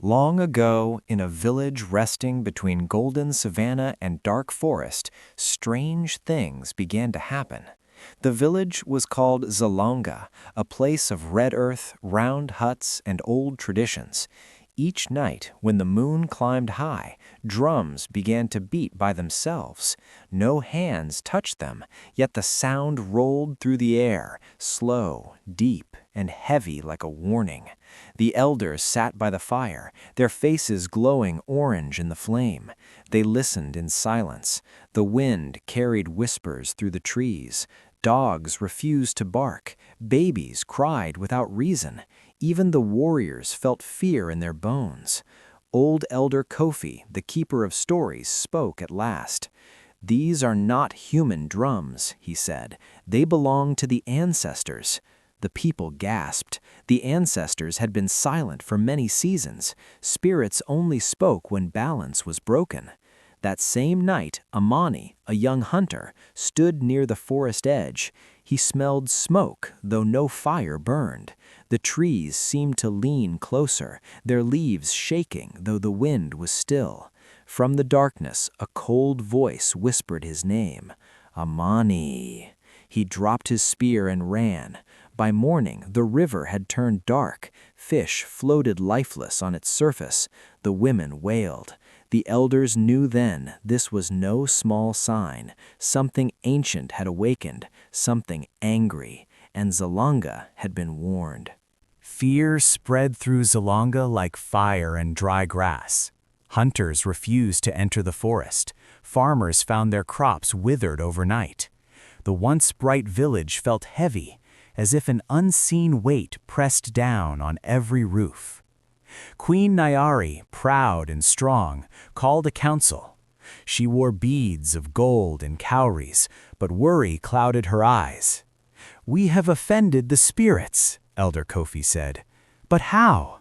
Long ago, in a village resting between golden savanna and dark forest, strange things began to happen. The village was called Zalanga, a place of red earth, round huts, and old traditions. Each night, when the moon climbed high, drums began to beat by themselves. No hands touched them, yet the sound rolled through the air, slow, deep, and heavy like a warning. The elders sat by the fire, their faces glowing orange in the flame. They listened in silence. The wind carried whispers through the trees. Dogs refused to bark. Babies cried without reason. Even the warriors felt fear in their bones. Old Elder Kofi, the keeper of stories, spoke at last. "These are not human drums," he said. "They belong to the ancestors." The people gasped. The ancestors had been silent for many seasons. Spirits only spoke when balance was broken. That same night, Amani, a young hunter, stood near the forest edge. He smelled smoke, though no fire burned. The trees seemed to lean closer, their leaves shaking, though the wind was still. From the darkness, a cold voice whispered his name, Amani. He dropped his spear and ran. By morning, the river had turned dark. Fish floated lifeless on its surface. The women wailed. The elders knew then this was no small sign. Something ancient had awakened, something angry, and Zalanga had been warned. Fear spread through Zalanga like fire and dry grass. Hunters refused to enter the forest. Farmers found their crops withered overnight. The once bright village felt heavy, as if an unseen weight pressed down on every roof. Queen Nyari, proud and strong, called a council. She wore beads of gold and cowries, but worry clouded her eyes. "We have offended the spirits," Elder Kofi said. "But how?"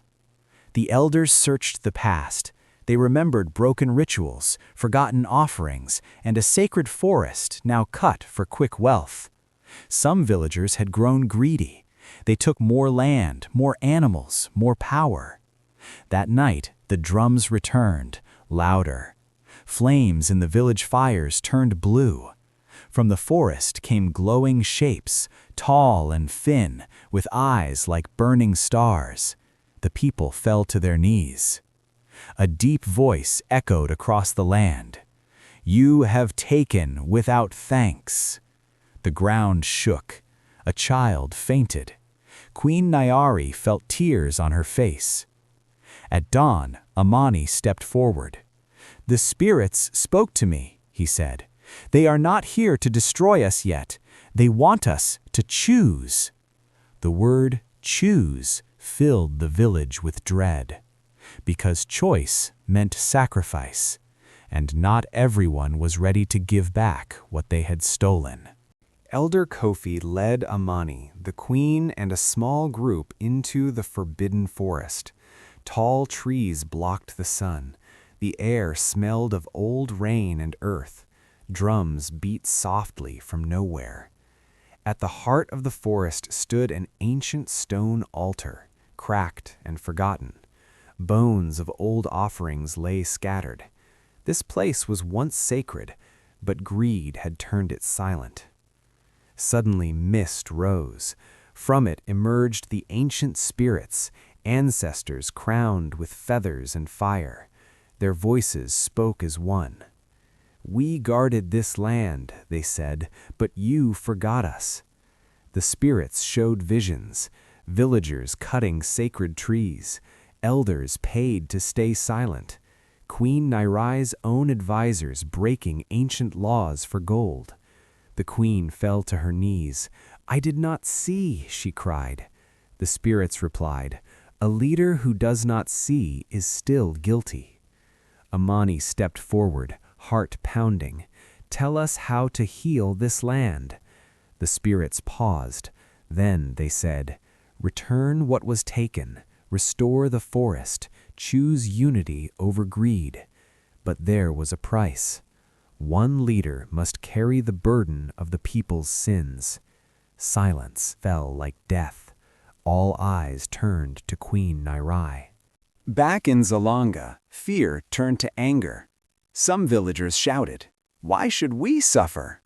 The elders searched the past. They remembered broken rituals, forgotten offerings, and a sacred forest now cut for quick wealth. Some villagers had grown greedy. They took more land, more animals, more power. That night, the drums returned, louder. Flames in the village fires turned blue. From the forest came glowing shapes, tall and thin, with eyes like burning stars. The people fell to their knees. A deep voice echoed across the land. "You have taken without thanks." The ground shook. A child fainted. Queen Nyari felt tears on her face. At dawn, Amani stepped forward. "The spirits spoke to me," he said. "They are not here to destroy us yet. They want us to choose." The word choose filled the village with dread, because choice meant sacrifice, and not everyone was ready to give back what they had stolen. Elder Kofi led Amani, the queen, and a small group into the forbidden forest. Tall trees blocked the sun. The air smelled of old rain and earth. Drums beat softly from nowhere. At the heart of the forest stood an ancient stone altar, cracked and forgotten. Bones of old offerings lay scattered. This place was once sacred, but greed had turned it silent. Suddenly mist rose. From it emerged the ancient spirits, ancestors crowned with feathers and fire. Their voices spoke as one. "We guarded this land," they said, "but you forgot us." The spirits showed visions, villagers cutting sacred trees, elders paid to stay silent, Queen Nyari's own advisors breaking ancient laws for gold. The queen fell to her knees. "I did not see," she cried. The spirits replied, "A leader who does not see is still guilty." Amani stepped forward, heart pounding. "Tell us how to heal this land." The spirits paused. Then they said, "Return what was taken, restore the forest, choose unity over greed." But there was a price. One leader must carry the burden of the people's sins. Silence fell like death. All eyes turned to Queen Nyari. Back in Zalanga, fear turned to anger. Some villagers shouted, "Why should we suffer?"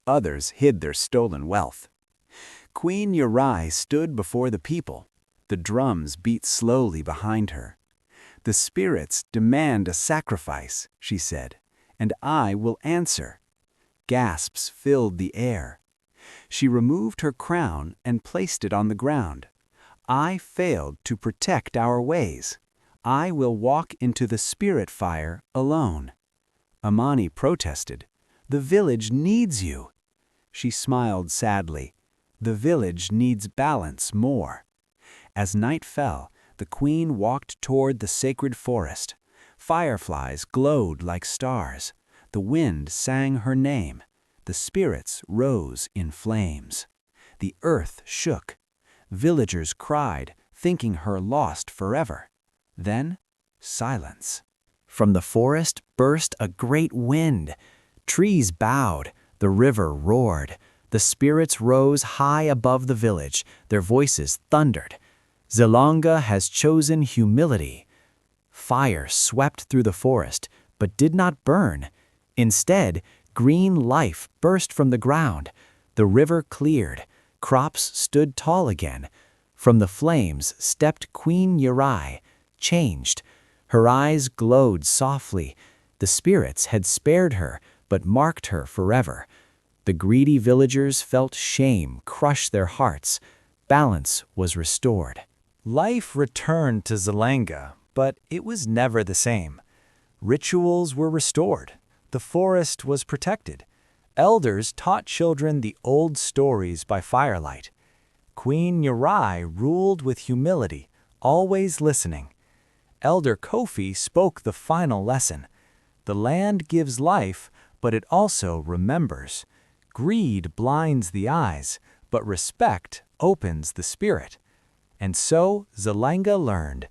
Others hid their stolen wealth. Queen Uri stood before the people. The drums beat slowly behind her. "The spirits demand a sacrifice," she said, "and I will answer." Gasps filled the air. She removed her crown and placed it on the ground. "I failed to protect our ways. I will walk into the spirit fire alone." Amani protested, "The village needs you." She smiled sadly. "The village needs balance more." As night fell, the queen walked toward the sacred forest. Fireflies glowed like stars. The wind sang her name. The spirits rose in flames. The earth shook. Villagers cried, thinking her lost forever. Then, silence. From the forest burst a great wind. Trees bowed, the river roared. The spirits rose high above the village, their voices thundered. Zalanga has chosen humility. Fire swept through the forest, but did not burn. Instead, green life burst from the ground. The river cleared. Crops stood tall again. From the flames stepped Queen Uri, changed. Her eyes glowed softly. The spirits had spared her, but marked her forever. The greedy villagers felt shame crush their hearts. Balance was restored. Life returned to Zalanga, but it was never the same. Rituals were restored. The forest was protected. Elders taught children the old stories by firelight. Queen Uri ruled with humility, always listening. Elder Kofi spoke the final lesson. The land gives life, but it also remembers. Greed blinds the eyes, but respect opens the spirit. And so Zalanga learned,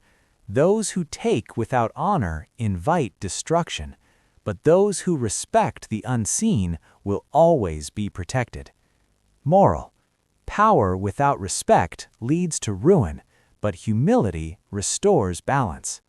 those who take without honor invite destruction, but those who respect the unseen will always be protected. Moral: power without respect leads to ruin, but humility restores balance.